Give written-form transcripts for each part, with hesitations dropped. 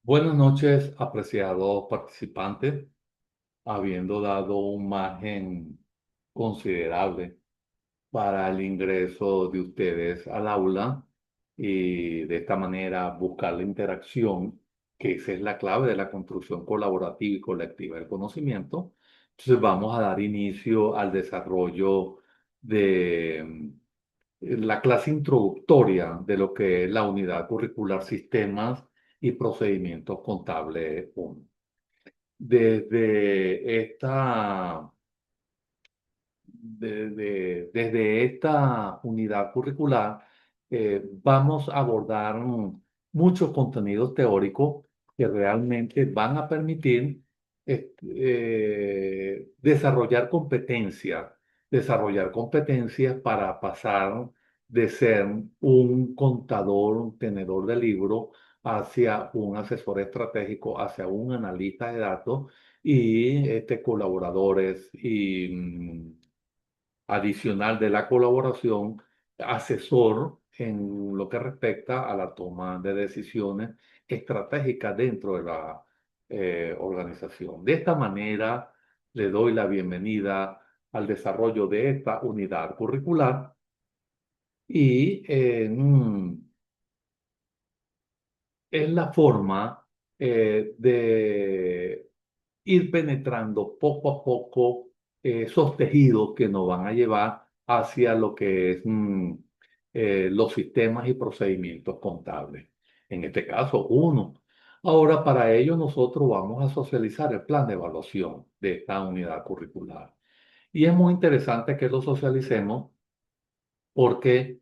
Buenas noches, apreciado participante. Habiendo dado un margen considerable para el ingreso de ustedes al aula y de esta manera buscar la interacción, que esa es la clave de la construcción colaborativa y colectiva del conocimiento. Entonces vamos a dar inicio al desarrollo de la clase introductoria de lo que es la unidad curricular Sistemas y Procedimientos Contables 1. Desde desde esta unidad curricular vamos a abordar muchos contenidos teóricos que realmente van a permitir desarrollar competencias para pasar de ser un contador, un tenedor de libros, hacia un asesor estratégico, hacia un analista de datos y colaboradores y adicional de la colaboración, asesor en lo que respecta a la toma de decisiones estratégicas dentro de la organización. De esta manera, le doy la bienvenida al desarrollo de esta unidad curricular y es la forma de ir penetrando poco a poco esos tejidos que nos van a llevar hacia lo que es los sistemas y procedimientos contables. En este caso, uno. Ahora, para ello, nosotros vamos a socializar el plan de evaluación de esta unidad curricular. Y es muy interesante que lo socialicemos porque,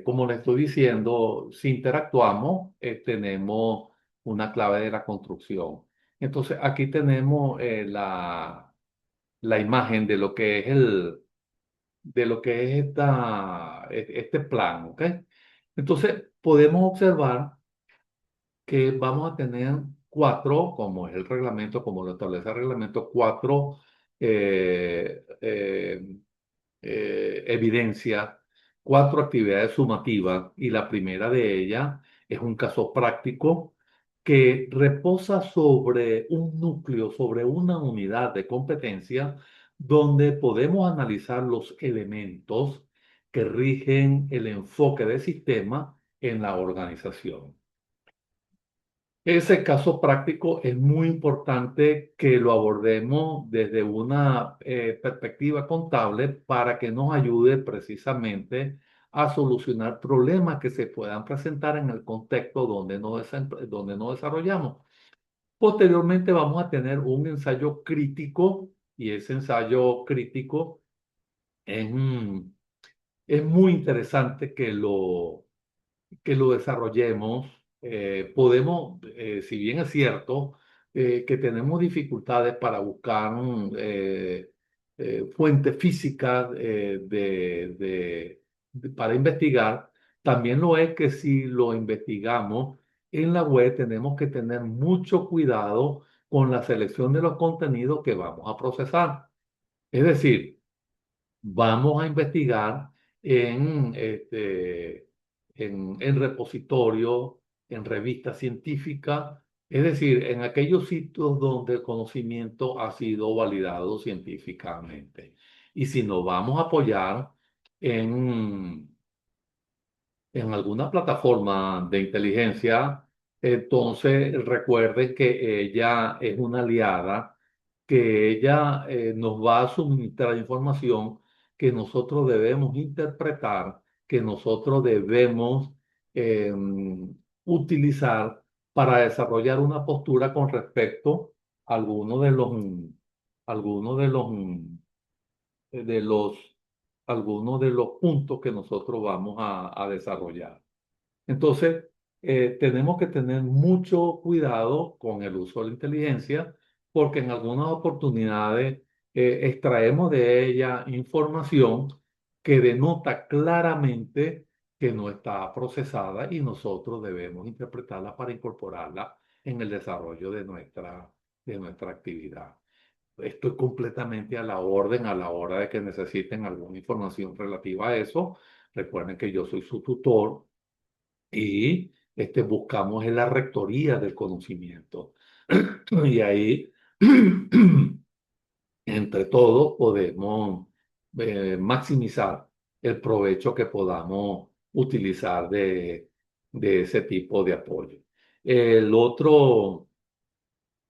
como le estoy diciendo, si interactuamos, tenemos una clave de la construcción. Entonces, aquí tenemos la imagen de lo que es este plan, ¿ok? Entonces, podemos observar que vamos a tener cuatro, como es el reglamento, como lo establece el reglamento, cuatro eh, eh, evidencia cuatro actividades sumativas y la primera de ellas es un caso práctico que reposa sobre un núcleo, sobre una unidad de competencia donde podemos analizar los elementos que rigen el enfoque de sistema en la organización. Ese caso práctico es muy importante que lo abordemos desde una perspectiva contable para que nos ayude precisamente a solucionar problemas que se puedan presentar en el contexto donde nos desarrollamos. Posteriormente vamos a tener un ensayo crítico y ese ensayo crítico es, es muy interesante que lo desarrollemos. Podemos, si bien es cierto que tenemos dificultades para buscar fuentes físicas para investigar, también lo es que si lo investigamos en la web tenemos que tener mucho cuidado con la selección de los contenidos que vamos a procesar. Es decir, vamos a investigar en repositorios, en revistas científicas, es decir, en aquellos sitios donde el conocimiento ha sido validado científicamente. Y si nos vamos a apoyar en en alguna plataforma de inteligencia, entonces recuerden que ella es una aliada, que ella nos va a suministrar información que nosotros debemos interpretar, que nosotros debemos eh, utilizar para desarrollar una postura con respecto a algunos de los, algunos de los puntos que nosotros vamos a desarrollar. Entonces, tenemos que tener mucho cuidado con el uso de la inteligencia porque en algunas oportunidades extraemos de ella información que denota claramente que no está procesada y nosotros debemos interpretarla para incorporarla en el desarrollo de nuestra actividad. estoy completamente a la orden a la hora de que necesiten alguna información relativa a eso. Recuerden que yo soy su tutor y buscamos en la rectoría del conocimiento. Y ahí, entre todos, podemos maximizar el provecho que podamos utilizar de ese tipo de apoyo. El otro,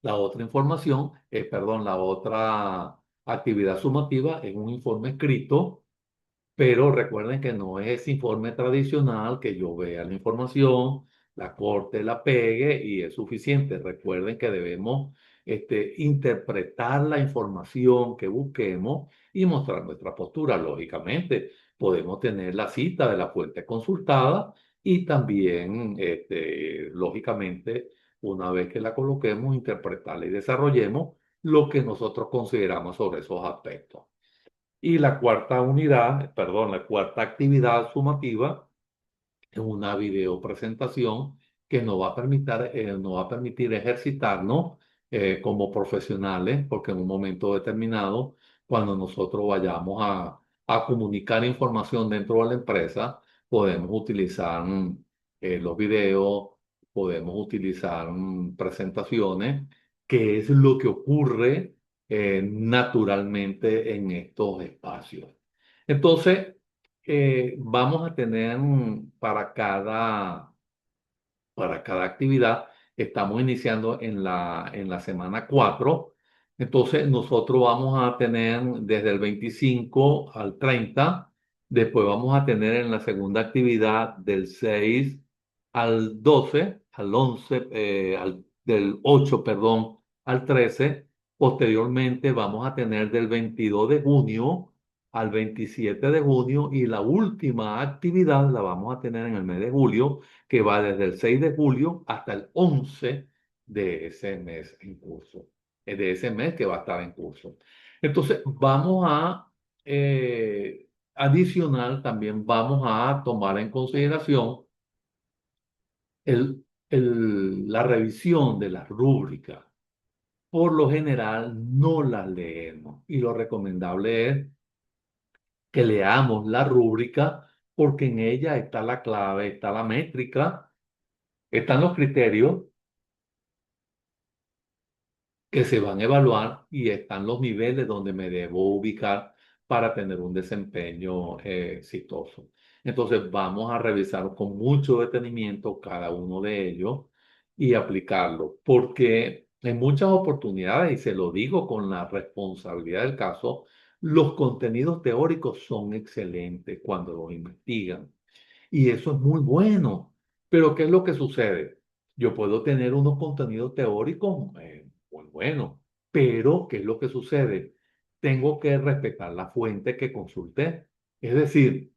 la otra información, perdón, la otra actividad sumativa es un informe escrito, pero recuerden que no es ese informe tradicional que yo vea la información, la corte, la pegue y es suficiente. Recuerden que debemos interpretar la información que busquemos y mostrar nuestra postura. Lógicamente, podemos tener la cita de la fuente consultada y también, lógicamente, una vez que la coloquemos, interpretarla y desarrollemos lo que nosotros consideramos sobre esos aspectos. Y la cuarta unidad, perdón, la cuarta actividad sumativa es una videopresentación que nos va a permitir ejercitarnos como profesionales, porque en un momento determinado, cuando nosotros vayamos a comunicar información dentro de la empresa, podemos utilizar los videos, podemos utilizar presentaciones, que es lo que ocurre naturalmente en estos espacios. Entonces, vamos a tener para cada actividad, estamos iniciando en la semana 4. Entonces, nosotros vamos a tener desde el 25 al 30. Después vamos a tener en la segunda actividad del 6 al 12, al 11, del 8, perdón, al 13. Posteriormente vamos a tener del 22 de junio al 27 de junio y la última actividad la vamos a tener en el mes de julio, que va desde el 6 de julio hasta el 11 de ese mes en curso, de ese mes que va a estar en curso. Entonces, adicional, también vamos a tomar en consideración la revisión de las rúbricas. Por lo general, no las leemos y lo recomendable es que leamos la rúbrica porque en ella está la clave, está la métrica, están los criterios que se van a evaluar y están los niveles donde me debo ubicar para tener un desempeño exitoso. Entonces vamos a revisar con mucho detenimiento cada uno de ellos y aplicarlo, porque en muchas oportunidades, y se lo digo con la responsabilidad del caso, los contenidos teóricos son excelentes cuando los investigan. Y eso es muy bueno. Pero ¿qué es lo que sucede? Yo puedo tener unos contenidos teóricos muy buenos, pero ¿qué es lo que sucede? Tengo que respetar la fuente que consulté. Es decir,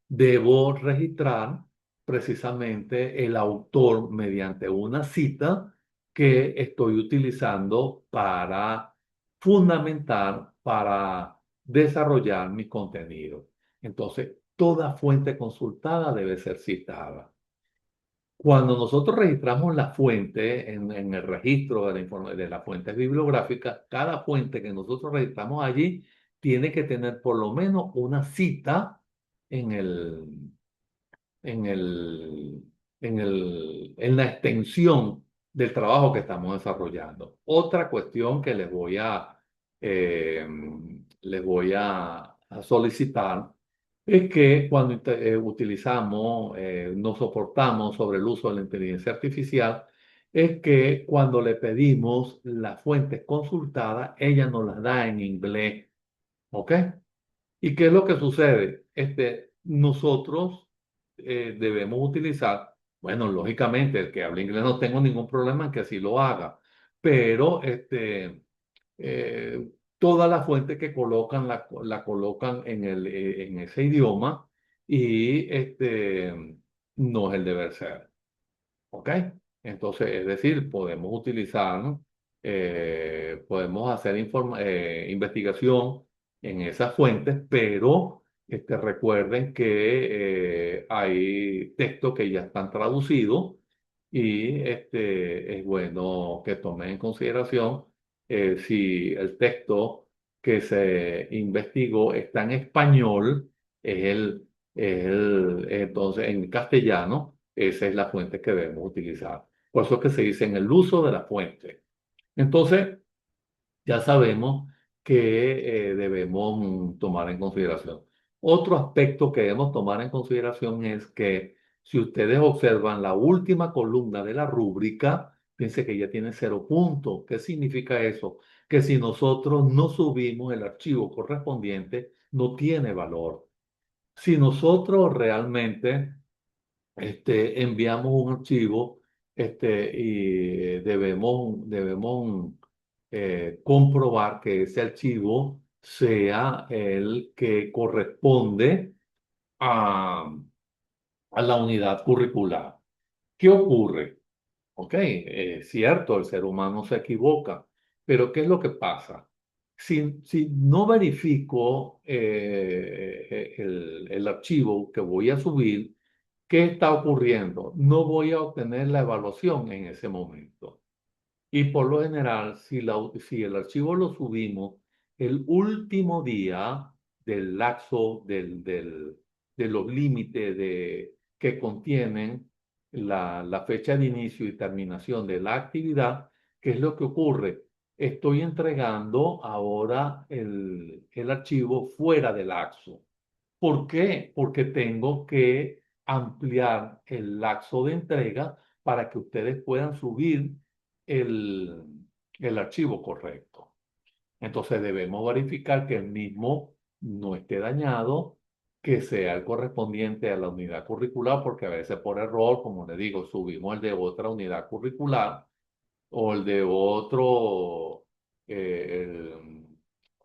debo registrar precisamente el autor mediante una cita que estoy utilizando para fundamentar, para desarrollar mi contenido. Entonces, toda fuente consultada debe ser citada. Cuando nosotros registramos la fuente en el registro de las fuentes bibliográficas, cada fuente que nosotros registramos allí tiene que tener por lo menos una cita en en el, en la extensión del trabajo que estamos desarrollando. Otra cuestión que eh, a solicitar es que cuando utilizamos, nos soportamos sobre el uso de la inteligencia artificial, es que cuando le pedimos las fuentes consultadas, ella nos las da en inglés, ¿ok? ¿Y qué es lo que sucede? Nosotros debemos utilizar, bueno, lógicamente, el que hable inglés no tengo ningún problema en que así lo haga, pero toda la fuente que colocan la colocan en ese idioma y no es el deber ser. ¿Ok? Entonces, es decir, podemos utilizar, podemos hacer investigación en esas fuentes, pero recuerden que hay textos que ya están traducidos y es bueno que tomen en consideración si el texto que se investigó está en español, entonces en castellano, esa es la fuente que debemos utilizar. Por eso es que se dice en el uso de la fuente. Entonces, ya sabemos que debemos tomar en consideración. Otro aspecto que debemos tomar en consideración es que si ustedes observan la última columna de la rúbrica, piense que ya tiene 0 puntos. ¿Qué significa eso? Que si nosotros no subimos el archivo correspondiente, no tiene valor. Si nosotros realmente enviamos un archivo y debemos comprobar que ese archivo sea el que corresponde a, a la unidad curricular. ¿Qué ocurre? Ok, es cierto, el ser humano se equivoca, pero ¿qué es lo que pasa? Si no verifico el archivo que voy a subir, ¿qué está ocurriendo? No voy a obtener la evaluación en ese momento. Y por lo general, si el archivo lo subimos el último día del lapso de los límites que contienen la fecha de inicio y terminación de la actividad, ¿qué es lo que ocurre? Estoy entregando ahora el archivo fuera del lapso. ¿Por qué? Porque tengo que ampliar el lapso de entrega para que ustedes puedan subir el, el archivo correcto. Entonces debemos verificar que el mismo no esté dañado, que sea el correspondiente a la unidad curricular, porque a veces por error, como le digo, subimos el de otra unidad curricular o el de otro,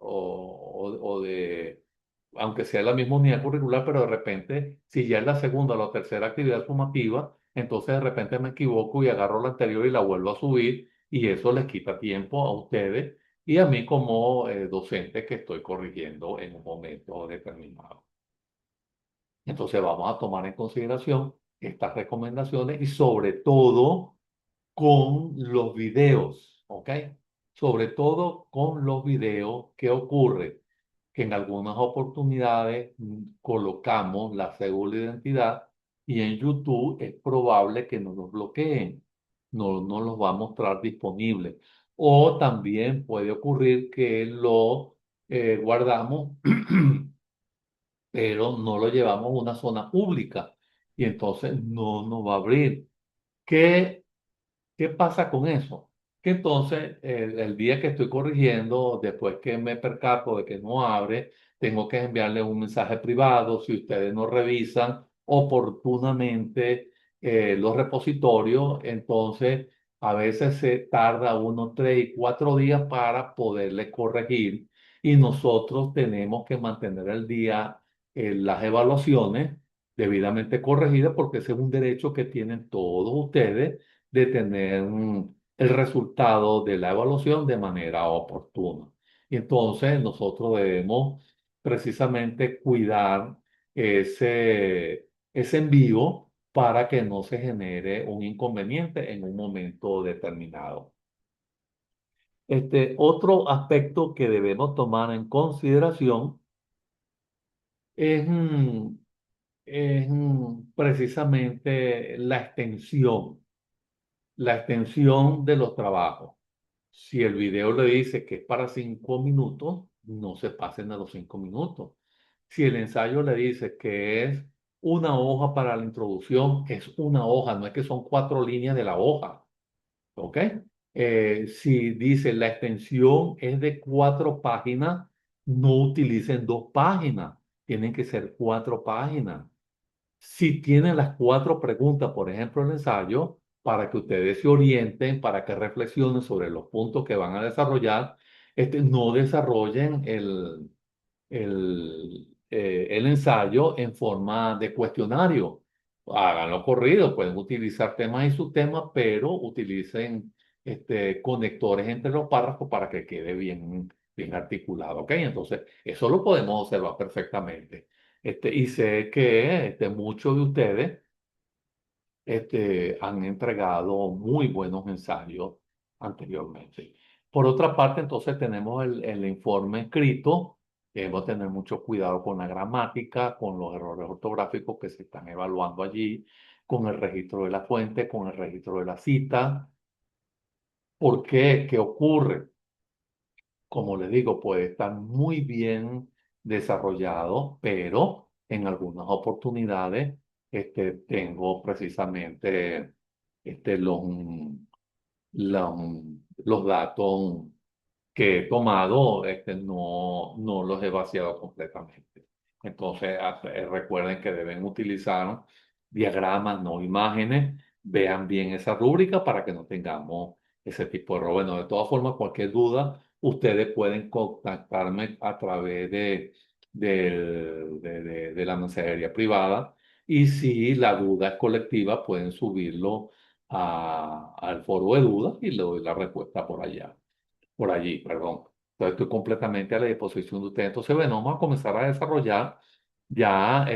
o de, aunque sea la misma unidad curricular, pero de repente, si ya es la segunda o la tercera actividad sumativa, entonces de repente me equivoco y agarro la anterior y la vuelvo a subir, y eso les quita tiempo a ustedes y a mí como docente que estoy corrigiendo en un momento determinado. Entonces vamos a tomar en consideración estas recomendaciones y sobre todo con los videos, ¿ok? Sobre todo con los videos, ¿qué ocurre? Que en algunas oportunidades colocamos la cédula de identidad y en YouTube es probable que no nos bloqueen, no los va a mostrar disponibles. O también puede ocurrir que lo guardamos, pero no lo llevamos a una zona pública y entonces no nos va a abrir. ¿Qué ¿Qué pasa con eso? Que entonces el día que estoy corrigiendo, después que me percato de que no abre, tengo que enviarle un mensaje privado. Si ustedes no revisan oportunamente los repositorios, entonces a veces se tarda 1, 3 y 4 días para poderle corregir y nosotros tenemos que mantener al día las evaluaciones debidamente corregidas porque ese es un derecho que tienen todos ustedes de tener el resultado de la evaluación de manera oportuna. Y entonces nosotros debemos precisamente cuidar ese envío para que no se genere un inconveniente en un momento determinado. Otro aspecto que debemos tomar en consideración es, precisamente la extensión de los trabajos. Si el video le dice que es para 5 minutos, no se pasen a los 5 minutos. Si el ensayo le dice que es una hoja para la introducción, es una hoja, no es que son 4 líneas de la hoja. ¿Ok? Si dice la extensión es de 4 páginas, no utilicen 2 páginas, tienen que ser 4 páginas. Si tienen las 4 preguntas, por ejemplo, el ensayo, para que ustedes se orienten, para que reflexionen sobre los puntos que van a desarrollar, no desarrollen el ensayo en forma de cuestionario. Háganlo corrido, pueden utilizar temas y subtemas, pero utilicen conectores entre los párrafos para que quede bien articulado. ¿Ok? Entonces, eso lo podemos observar perfectamente. Y sé que muchos de ustedes han entregado muy buenos ensayos anteriormente. Por otra parte, entonces tenemos el informe escrito, que debemos tener mucho cuidado con la gramática, con los errores ortográficos que se están evaluando allí, con el registro de la fuente, con el registro de la cita. ¿Por qué? ¿Qué ocurre? Como les digo, puede estar muy bien desarrollado, pero en algunas oportunidades tengo precisamente los, los datos que he tomado, no los he vaciado completamente. Entonces, recuerden que deben utilizar diagramas, no imágenes. Vean bien esa rúbrica para que no tengamos ese tipo de error. Bueno, de todas formas, cualquier duda, ustedes pueden contactarme a través de la mensajería privada. Y si la duda es colectiva, pueden subirlo al foro de dudas y le doy la respuesta por allí, perdón. Entonces estoy completamente a la disposición de ustedes. Entonces, bueno, vamos a comenzar a desarrollar ya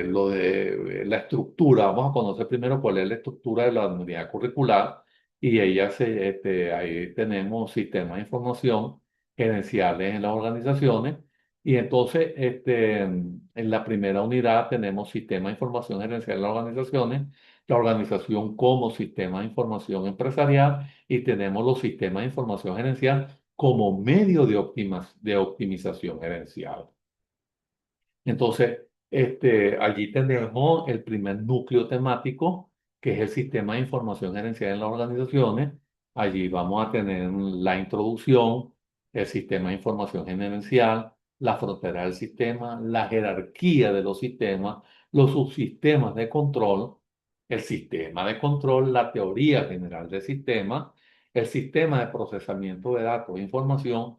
lo de la estructura. Vamos a conocer primero cuál es la estructura de la unidad curricular y ahí tenemos sistemas de información gerenciales en las organizaciones. Y entonces, en la primera unidad tenemos sistema de información gerencial en las organizaciones, la organización como sistema de información empresarial y tenemos los sistemas de información gerencial como medio de optimización gerencial. Entonces, allí tenemos el primer núcleo temático, que es el sistema de información gerencial en las organizaciones. Allí vamos a tener la introducción, el sistema de información gerencial, la frontera del sistema, la jerarquía de los sistemas, los subsistemas de control, el sistema de control, la teoría general del sistema, el sistema de procesamiento de datos e información,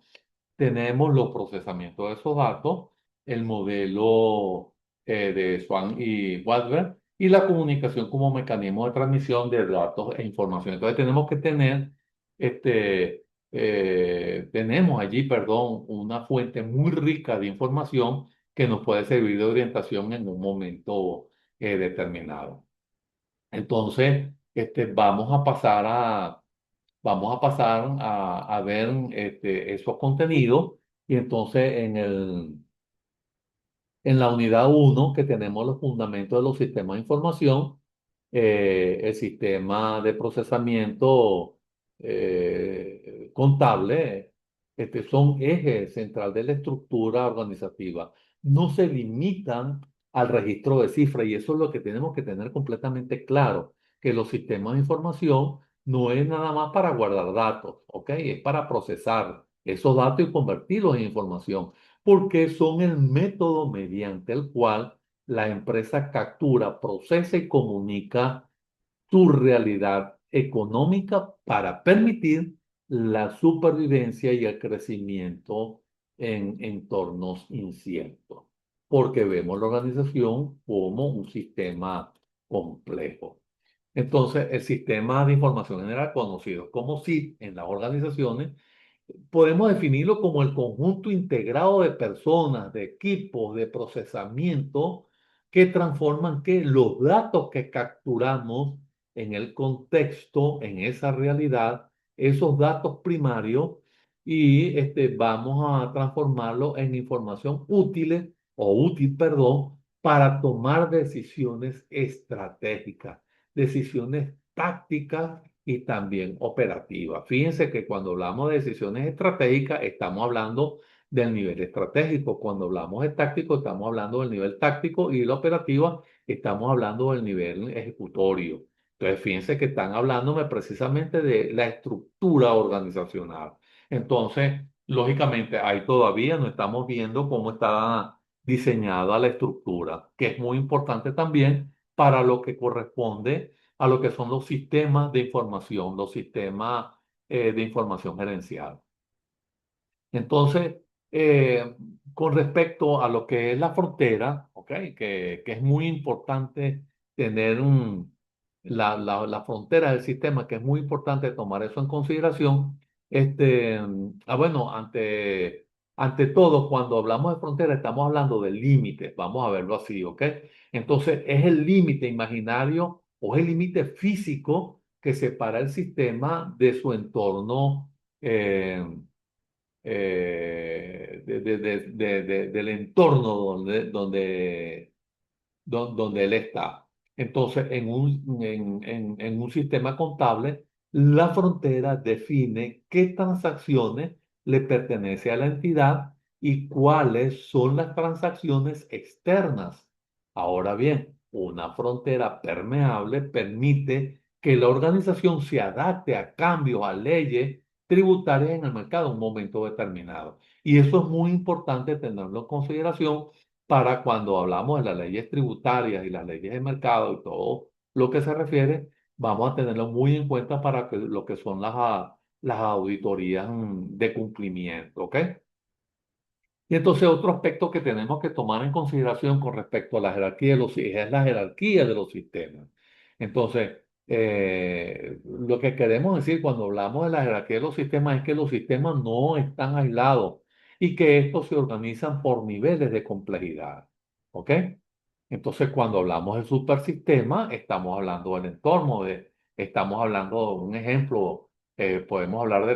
tenemos los procesamientos de esos datos, el modelo de Swan y Wadsworth y la comunicación como mecanismo de transmisión de datos e información. Entonces tenemos que tener, tenemos allí, perdón, una fuente muy rica de información que nos puede servir de orientación en un momento determinado. Entonces, vamos a pasar a ver esos contenidos y entonces en la unidad uno que tenemos los fundamentos de los sistemas de información, el sistema de procesamiento contable, son ejes central de la estructura organizativa. No se limitan al registro de cifras y eso es lo que tenemos que tener completamente claro, que los sistemas de información no es nada más para guardar datos, ¿ok? Es para procesar esos datos y convertirlos en información, porque son el método mediante el cual la empresa captura, procesa y comunica su realidad económica para permitir la supervivencia y el crecimiento en entornos inciertos, porque vemos la organización como un sistema complejo. Entonces, el sistema de información general, conocido como SIG en las organizaciones, podemos definirlo como el conjunto integrado de personas, de equipos, de procesamiento que transforman que los datos que capturamos en el contexto, en esa realidad, esos datos primarios, y vamos a transformarlo en información perdón, para tomar decisiones estratégicas, decisiones tácticas y también operativa. Fíjense que cuando hablamos de decisiones estratégicas, estamos hablando del nivel estratégico. Cuando hablamos de táctico, estamos hablando del nivel táctico y la operativa, estamos hablando del nivel ejecutorio. Entonces, fíjense que están hablándome precisamente de la estructura organizacional. Entonces, lógicamente, ahí todavía no estamos viendo cómo está diseñada la estructura, que es muy importante también para lo que corresponde a lo que son los sistemas de información, los sistemas de información gerencial. Entonces, eh, con respecto a lo que es la frontera, ¿ok? Que es muy importante tener la frontera del sistema, que es muy importante tomar eso en consideración. Bueno, ante todo, cuando hablamos de frontera, estamos hablando de límites, vamos a verlo así, ¿ok? Entonces, es el límite imaginario o es el límite físico que separa el sistema de su entorno eh, del entorno donde él está. Entonces, en un sistema contable, la frontera define qué transacciones le pertenece a la entidad y cuáles son las transacciones externas. Ahora bien, una frontera permeable permite que la organización se adapte a cambios, a leyes tributarias en el mercado en un momento determinado. Y eso es muy importante tenerlo en consideración para cuando hablamos de las leyes tributarias y las leyes de mercado y todo lo que se refiere, vamos a tenerlo muy en cuenta para lo que son las auditorías de cumplimiento, ¿ok? Y entonces otro aspecto que tenemos que tomar en consideración con respecto a la jerarquía es la jerarquía de los sistemas. Entonces, lo que queremos decir cuando hablamos de la jerarquía de los sistemas es que los sistemas no están aislados y que estos se organizan por niveles de complejidad. ¿Ok? Entonces, cuando hablamos del supersistema, estamos hablando del entorno, estamos hablando de un ejemplo, podemos hablar de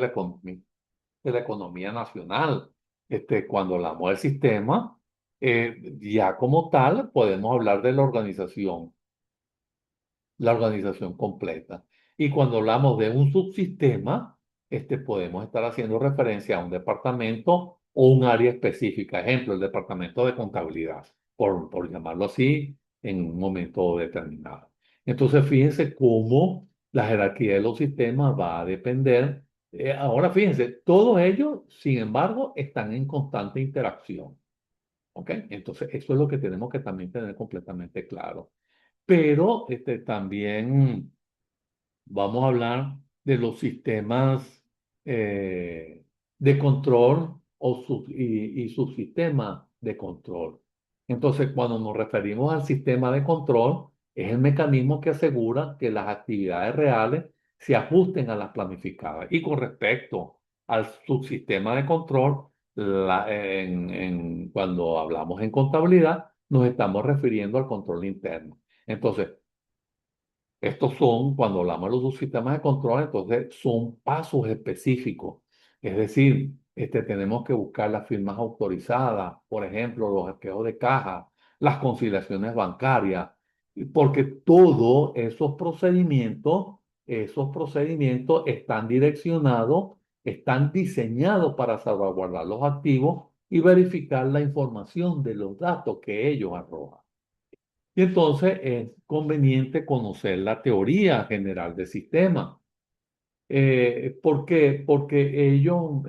la economía nacional. Cuando hablamos del sistema, ya como tal, podemos hablar de la organización completa. Y cuando hablamos de un subsistema, podemos estar haciendo referencia a un departamento o un área específica. Ejemplo, el departamento de contabilidad, por llamarlo así, en un momento determinado. Entonces, fíjense cómo la jerarquía de los sistemas va a depender. Ahora, fíjense, todos ellos, sin embargo, están en constante interacción. ¿Ok? Entonces, eso es lo que tenemos que también tener completamente claro. Pero también vamos a hablar de los sistemas de control y subsistemas de control. Entonces, cuando nos referimos al sistema de control, es el mecanismo que asegura que las actividades reales se ajusten a las planificadas. Y con respecto al subsistema de control, cuando hablamos en contabilidad, nos estamos refiriendo al control interno. Entonces, estos son, cuando hablamos de los subsistemas de control, entonces son pasos específicos. Es decir, tenemos que buscar las firmas autorizadas, por ejemplo, los espejos de caja, las conciliaciones bancarias, porque todos esos procedimientos están direccionados, están diseñados para salvaguardar los activos y verificar la información de los datos que ellos arrojan. Y entonces es conveniente conocer la teoría general del sistema. ¿Por qué? Porque ellos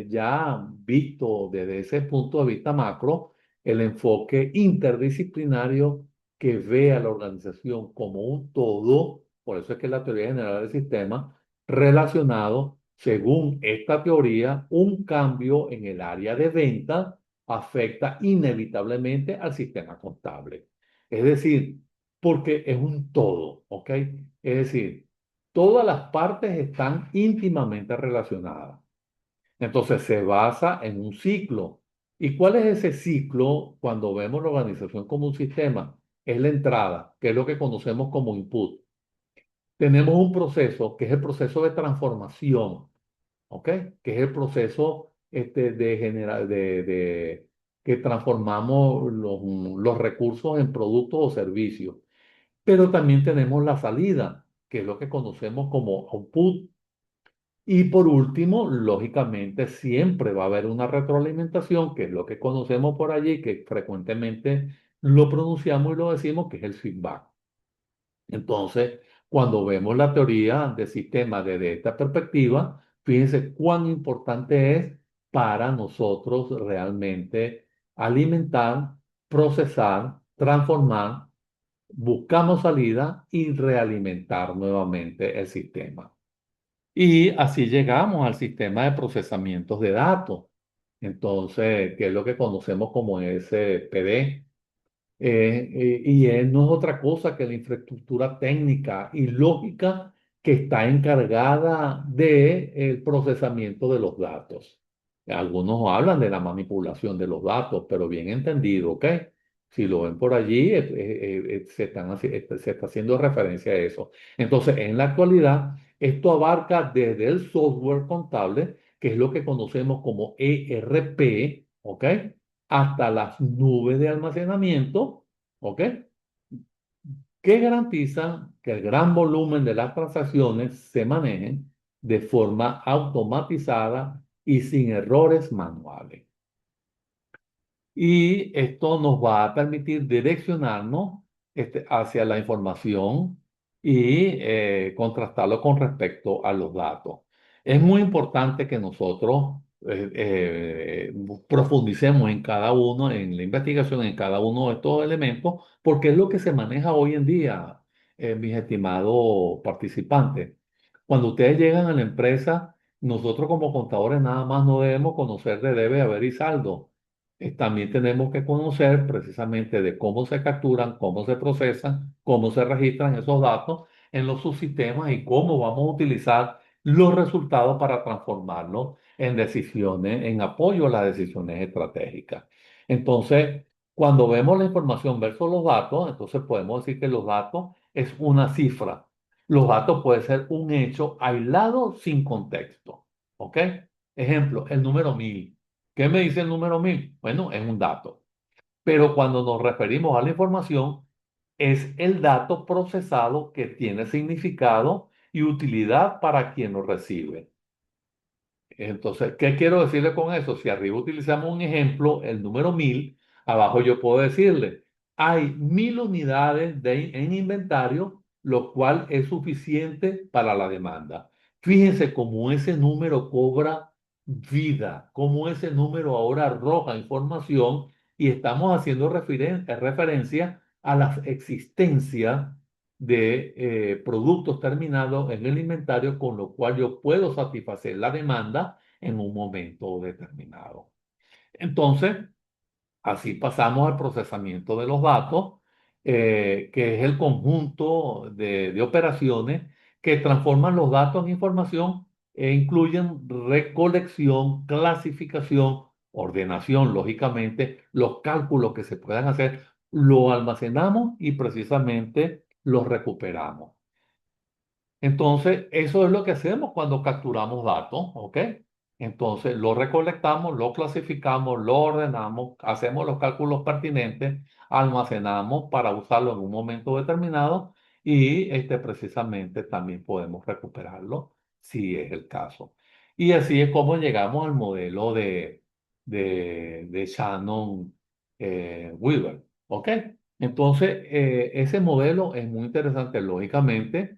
ya han visto desde ese punto de vista macro el enfoque interdisciplinario que ve a la organización como un todo, por eso es que la teoría general del sistema, relacionado, según esta teoría, un cambio en el área de venta afecta inevitablemente al sistema contable. Es decir, porque es un todo, ¿ok? Es decir, todas las partes están íntimamente relacionadas. Entonces se basa en un ciclo. ¿Y cuál es ese ciclo cuando vemos la organización como un sistema? Es la entrada, que es lo que conocemos como input. Tenemos un proceso que es el proceso de transformación, ¿ok? Que es el proceso que transformamos los recursos en productos o servicios. Pero también tenemos la salida, que es lo que conocemos como output. Y por último, lógicamente, siempre va a haber una retroalimentación, que es lo que conocemos por allí, que frecuentemente lo pronunciamos y lo decimos, que es el feedback. Entonces, cuando vemos la teoría de sistemas desde esta perspectiva, fíjense cuán importante es para nosotros realmente alimentar, procesar, transformar, buscamos salida y realimentar nuevamente el sistema. Y así llegamos al sistema de procesamientos de datos. Entonces, que es lo que conocemos como SPD. No es otra cosa que la infraestructura técnica y lógica que está encargada del procesamiento de los datos. Algunos hablan de la manipulación de los datos, pero bien entendido, ¿ok? Si lo ven por allí, se está haciendo referencia a eso. Entonces, en la actualidad, Esto abarca desde el software contable, que es lo que conocemos como ERP, ¿ok? Hasta las nubes de almacenamiento, ¿ok? Que garantizan que el gran volumen de las transacciones se manejen de forma automatizada y sin errores manuales. Y esto nos va a permitir direccionarnos hacia la información y contrastarlo con respecto a los datos. Es muy importante que nosotros profundicemos en cada uno, en la investigación, en cada uno de estos elementos, porque es lo que se maneja hoy en día, mis estimados participantes. Cuando ustedes llegan a la empresa, nosotros como contadores nada más no debemos conocer de debe, haber y saldo. También tenemos que conocer precisamente de cómo se capturan, cómo se procesan, cómo se registran esos datos en los subsistemas y cómo vamos a utilizar los resultados para transformarlos en decisiones, en apoyo a las decisiones estratégicas. Entonces, cuando vemos la información versus los datos, entonces podemos decir que los datos es una cifra. Los datos pueden ser un hecho aislado sin contexto. ¿Ok? Ejemplo, el número 1000. ¿Qué me dice el número 1000? Bueno, es un dato. Pero cuando nos referimos a la información, es el dato procesado que tiene significado y utilidad para quien lo recibe. Entonces, ¿qué quiero decirle con eso? Si arriba utilizamos un ejemplo, el número 1000, abajo yo puedo decirle, hay 1000 unidades en inventario, lo cual es suficiente para la demanda. Fíjense cómo ese número cobra vida, cómo ese número ahora arroja información y estamos haciendo referencia a la existencia de productos terminados en el inventario, con lo cual yo puedo satisfacer la demanda en un momento determinado. Entonces, así pasamos al procesamiento de los datos, que es el conjunto de operaciones que transforman los datos en información e incluyen recolección, clasificación, ordenación, lógicamente, los cálculos que se puedan hacer, lo almacenamos y precisamente los recuperamos. Entonces, eso es lo que hacemos cuando capturamos datos, ¿ok? Entonces, lo recolectamos, lo clasificamos, lo ordenamos, hacemos los cálculos pertinentes, almacenamos para usarlo en un momento determinado y precisamente también podemos recuperarlo si es el caso. Y así es como llegamos al modelo de Shannon Weaver, ¿ok? Entonces, ese modelo es muy interesante, lógicamente.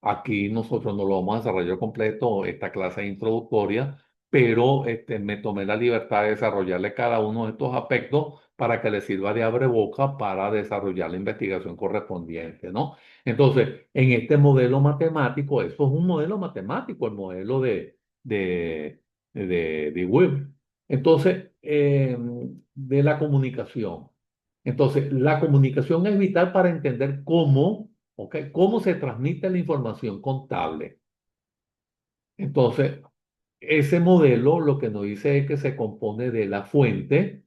Aquí nosotros no lo vamos a desarrollar completo, esta clase introductoria, pero me tomé la libertad de desarrollarle cada uno de estos aspectos para que le sirva de abreboca para desarrollar la investigación correspondiente, ¿no? Entonces, en este modelo matemático, eso es un modelo matemático, el modelo de Web. Entonces, de la comunicación. Entonces, la comunicación es vital para entender cómo, ¿ok? Cómo se transmite la información contable. Entonces, ese modelo lo que nos dice es que se compone de la fuente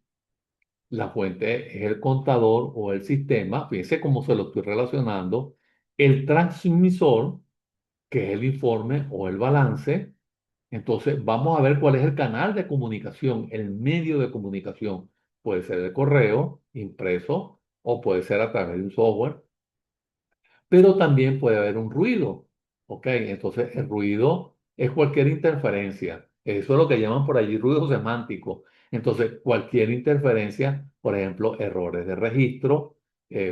es el contador o el sistema, fíjense cómo se lo estoy relacionando, el transmisor, que es el informe o el balance. Entonces, vamos a ver cuál es el canal de comunicación, el medio de comunicación. Puede ser el correo impreso o puede ser a través de un software, pero también puede haber un ruido. ¿Ok? Entonces, el ruido es cualquier interferencia. Eso es lo que llaman por allí ruido semántico. Entonces, cualquier interferencia, por ejemplo, errores de registro,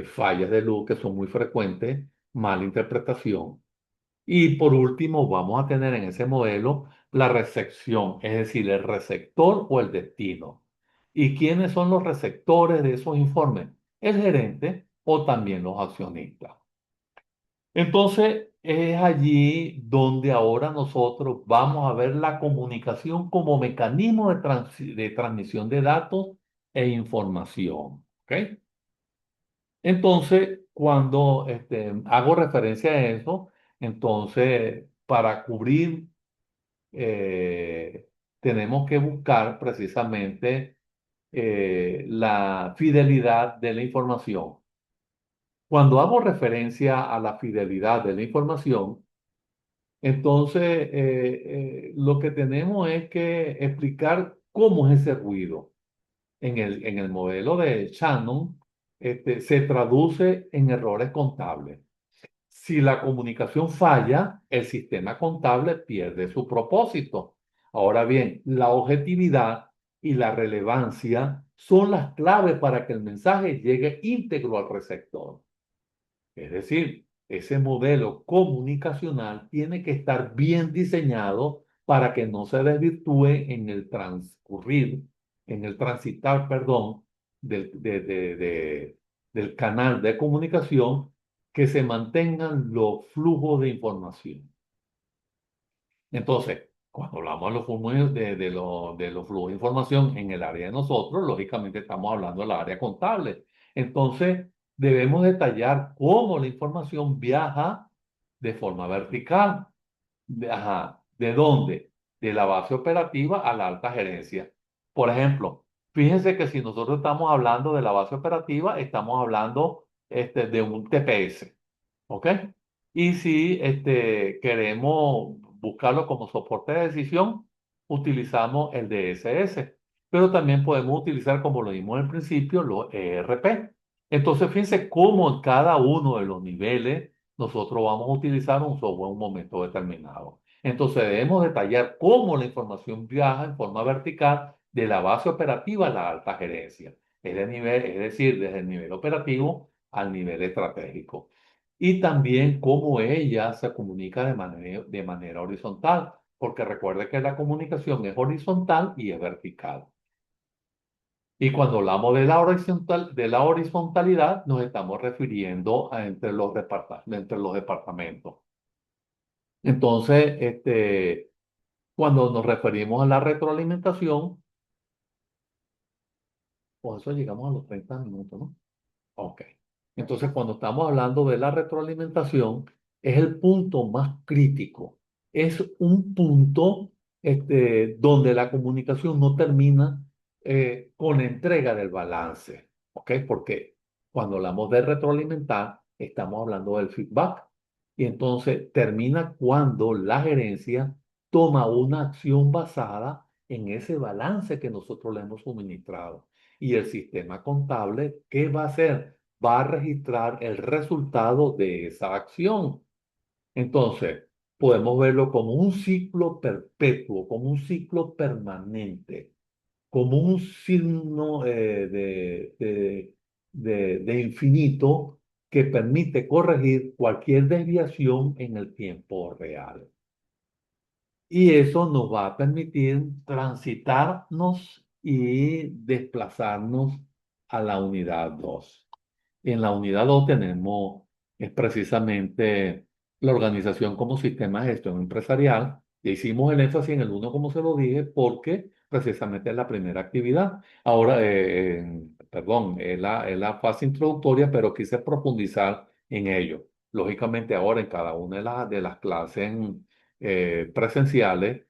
fallas de luz que son muy frecuentes, mala interpretación. Y por último, vamos a tener en ese modelo la recepción, es decir, el receptor o el destino. ¿Y quiénes son los receptores de esos informes? El gerente o también los accionistas. Entonces, es allí donde ahora nosotros vamos a ver la comunicación como mecanismo de transmisión de datos e información. ¿Ok? Entonces, cuando hago referencia a eso, entonces, para cubrir, tenemos que buscar precisamente la fidelidad de la información. Cuando hago referencia a la fidelidad de la información, Entonces, lo que tenemos es que explicar cómo es ese ruido. En el modelo de Shannon, se traduce en errores contables. Si la comunicación falla, el sistema contable pierde su propósito. Ahora bien, la objetividad y la relevancia son las claves para que el mensaje llegue íntegro al receptor. Es decir, ese modelo comunicacional tiene que estar bien diseñado para que no se desvirtúe en el transcurrir, en el transitar, perdón, del canal de comunicación, que se mantengan los flujos de información. Entonces, cuando hablamos de los flujos de los flujos de información en el área de nosotros, lógicamente estamos hablando del área contable. Entonces, debemos detallar cómo la información viaja de forma vertical. Ajá, ¿de dónde? De la base operativa a la alta gerencia. Por ejemplo, fíjense que si nosotros estamos hablando de la base operativa, estamos hablando de un TPS. ¿Ok? Y si queremos buscarlo como soporte de decisión, utilizamos el DSS. Pero también podemos utilizar, como lo vimos al principio, los ERP. Entonces, fíjense cómo en cada uno de los niveles nosotros vamos a utilizar un software en un momento determinado. Entonces, debemos detallar cómo la información viaja en forma vertical de la base operativa a la alta gerencia. Es decir, desde el nivel operativo al nivel estratégico, y también cómo ella se comunica de manera horizontal, porque recuerde que la comunicación es horizontal y es vertical. Y cuando hablamos de la horizontalidad, nos estamos refiriendo a entre los departamentos. Entonces, cuando nos referimos a la retroalimentación, por eso llegamos a los 30 minutos, ¿no? Ok. Entonces, cuando estamos hablando de la retroalimentación, es el punto más crítico. Es un punto, donde la comunicación no termina con la entrega del balance. ¿Ok? Porque cuando hablamos de retroalimentar, estamos hablando del feedback. Y entonces termina cuando la gerencia toma una acción basada en ese balance que nosotros le hemos suministrado. Y el sistema contable, ¿qué va a hacer? Va a registrar el resultado de esa acción. Entonces, podemos verlo como un ciclo perpetuo, como un ciclo permanente, como un signo de infinito, que permite corregir cualquier desviación en el tiempo real. Y eso nos va a permitir transitarnos y desplazarnos a la unidad 2. En la unidad 2 tenemos, es precisamente la organización como sistema de gestión empresarial. Y hicimos el énfasis en el uno, como se lo dije, porque precisamente es la primera actividad. Ahora, perdón, es la fase introductoria, pero quise profundizar en ello. Lógicamente, ahora en cada una de las clases presenciales,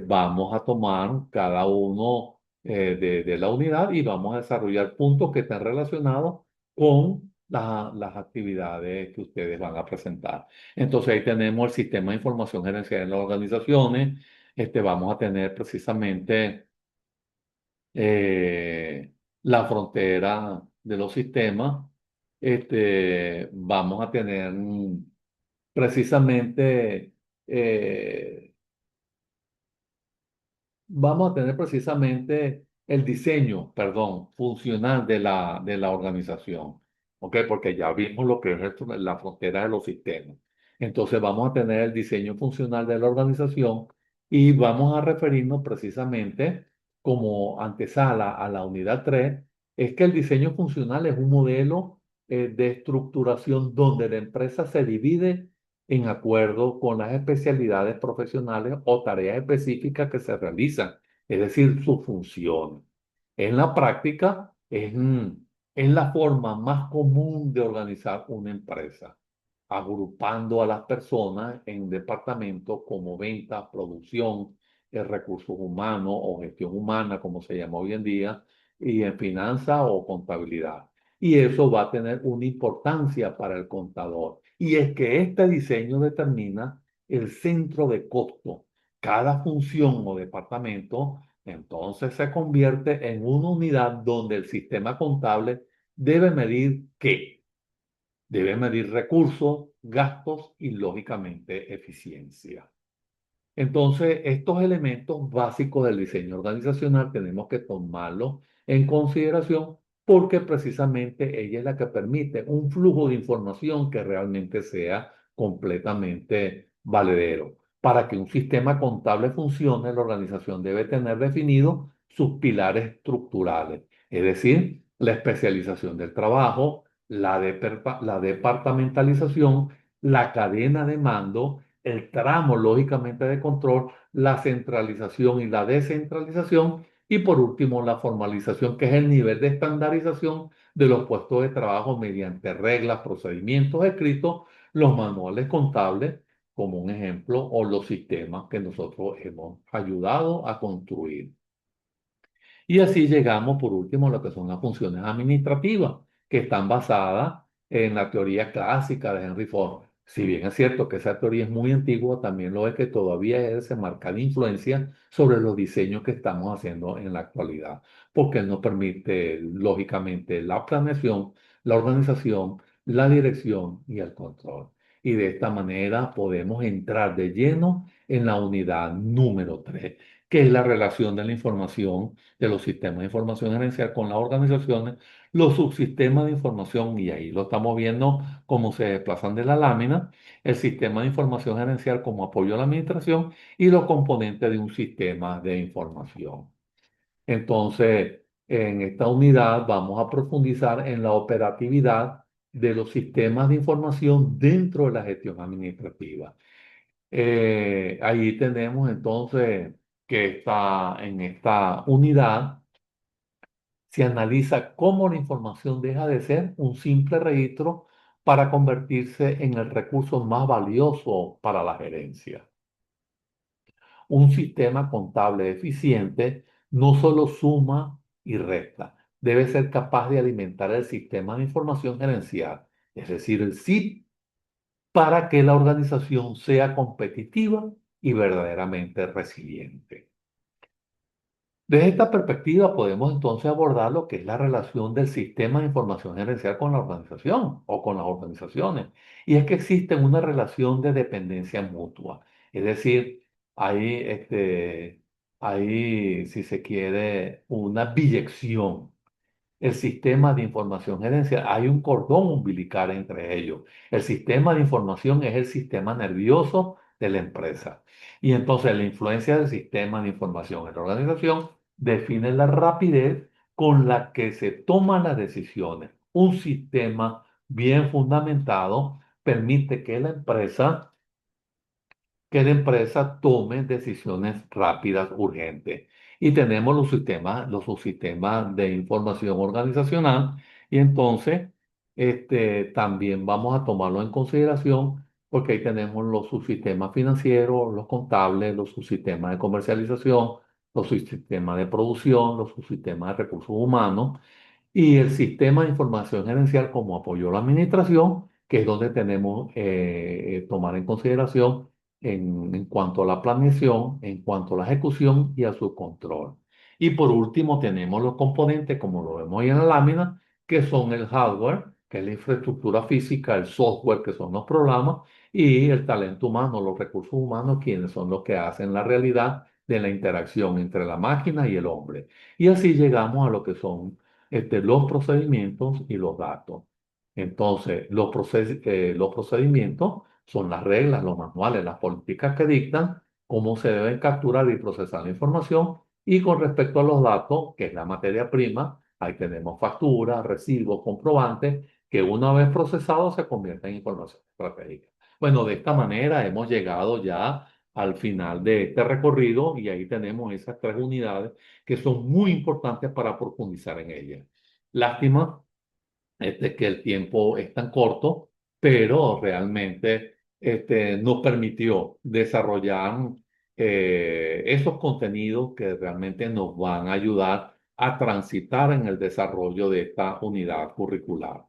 vamos a tomar cada uno de la unidad y vamos a desarrollar puntos que estén relacionados con las actividades que ustedes van a presentar. Entonces ahí tenemos el sistema de información gerencial en las organizaciones. Vamos a tener precisamente la frontera de los sistemas. Vamos a tener precisamente eh, vamos a tener precisamente el diseño, perdón, funcional de la organización, ¿ok? Porque ya vimos lo que es la frontera de los sistemas. Entonces vamos a tener el diseño funcional de la organización y vamos a referirnos precisamente como antesala a la unidad 3. Es que el diseño funcional es un modelo de estructuración donde la empresa se divide en acuerdo con las especialidades profesionales o tareas específicas que se realizan, es decir, su función. En la práctica, es la forma más común de organizar una empresa, agrupando a las personas en departamentos como ventas, producción, recursos humanos o gestión humana, como se llama hoy en día, y en finanzas o contabilidad. Y eso va a tener una importancia para el contador. Y es que este diseño determina el centro de costo. Cada función o departamento entonces se convierte en una unidad donde el sistema contable debe medir qué. Debe medir recursos, gastos y, lógicamente, eficiencia. Entonces, estos elementos básicos del diseño organizacional tenemos que tomarlos en consideración porque precisamente ella es la que permite un flujo de información que realmente sea completamente valedero. Para que un sistema contable funcione, la organización debe tener definidos sus pilares estructurales, es decir, la especialización del trabajo, la departamentalización, la cadena de mando, el tramo lógicamente de control, la centralización y la descentralización, y por último la formalización, que es el nivel de estandarización de los puestos de trabajo mediante reglas, procedimientos escritos, los manuales contables, como un ejemplo, o los sistemas que nosotros hemos ayudado a construir. Y así llegamos, por último, a lo que son las funciones administrativas, que están basadas en la teoría clásica de Henry Ford. Si bien es cierto que esa teoría es muy antigua, también lo es que todavía ejerce marcada influencia sobre los diseños que estamos haciendo en la actualidad, porque él nos permite, lógicamente, la planeación, la organización, la dirección y el control. Y de esta manera podemos entrar de lleno en la unidad número 3, que es la relación de la información de los sistemas de información gerencial con las organizaciones, los subsistemas de información, y ahí lo estamos viendo cómo se desplazan de la lámina, el sistema de información gerencial como apoyo a la administración y los componentes de un sistema de información. Entonces, en esta unidad vamos a profundizar en la operatividad de los sistemas de información dentro de la gestión administrativa. Ahí tenemos entonces que está en esta unidad se analiza cómo la información deja de ser un simple registro para convertirse en el recurso más valioso para la gerencia. Un sistema contable eficiente no solo suma y resta, debe ser capaz de alimentar el sistema de información gerencial, es decir, el SIP, para que la organización sea competitiva y verdaderamente resiliente. Desde esta perspectiva podemos entonces abordar lo que es la relación del sistema de información gerencial con la organización o con las organizaciones. Y es que existe una relación de dependencia mutua. Es decir, hay, si se quiere, una biyección el sistema de información gerencial. Hay un cordón umbilical entre ellos. El sistema de información es el sistema nervioso de la empresa. Y entonces la influencia del sistema de información en la organización define la rapidez con la que se toman las decisiones. Un sistema bien fundamentado permite que la empresa tome decisiones rápidas, urgentes. Y tenemos los subsistemas de información organizacional, y entonces también vamos a tomarlo en consideración porque ahí tenemos los subsistemas financieros, los contables, los subsistemas de comercialización, los subsistemas de producción, los subsistemas de recursos humanos y el sistema de información gerencial como apoyo a la administración, que es donde tenemos tomar en consideración en cuanto a la planeación, en cuanto a la ejecución y a su control. Y por último tenemos los componentes, como lo vemos ahí en la lámina, que son el hardware, que es la infraestructura física, el software, que son los programas, y el talento humano, los recursos humanos, quienes son los que hacen la realidad de la interacción entre la máquina y el hombre. Y así llegamos a lo que son los procedimientos y los datos. Entonces, los procedimientos son las reglas, los manuales, las políticas que dictan cómo se debe capturar y procesar la información. Y con respecto a los datos, que es la materia prima, ahí tenemos facturas, recibos, comprobantes, que una vez procesados se convierten en información estratégica. Bueno, de esta manera hemos llegado ya al final de este recorrido y ahí tenemos esas tres unidades que son muy importantes para profundizar en ellas. Lástima que el tiempo es tan corto, pero realmente nos permitió desarrollar esos contenidos que realmente nos van a ayudar a transitar en el desarrollo de esta unidad curricular.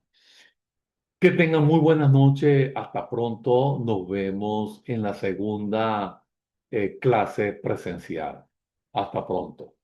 Que tengan muy buenas noches. Hasta pronto. Nos vemos en la segunda clase presencial. Hasta pronto.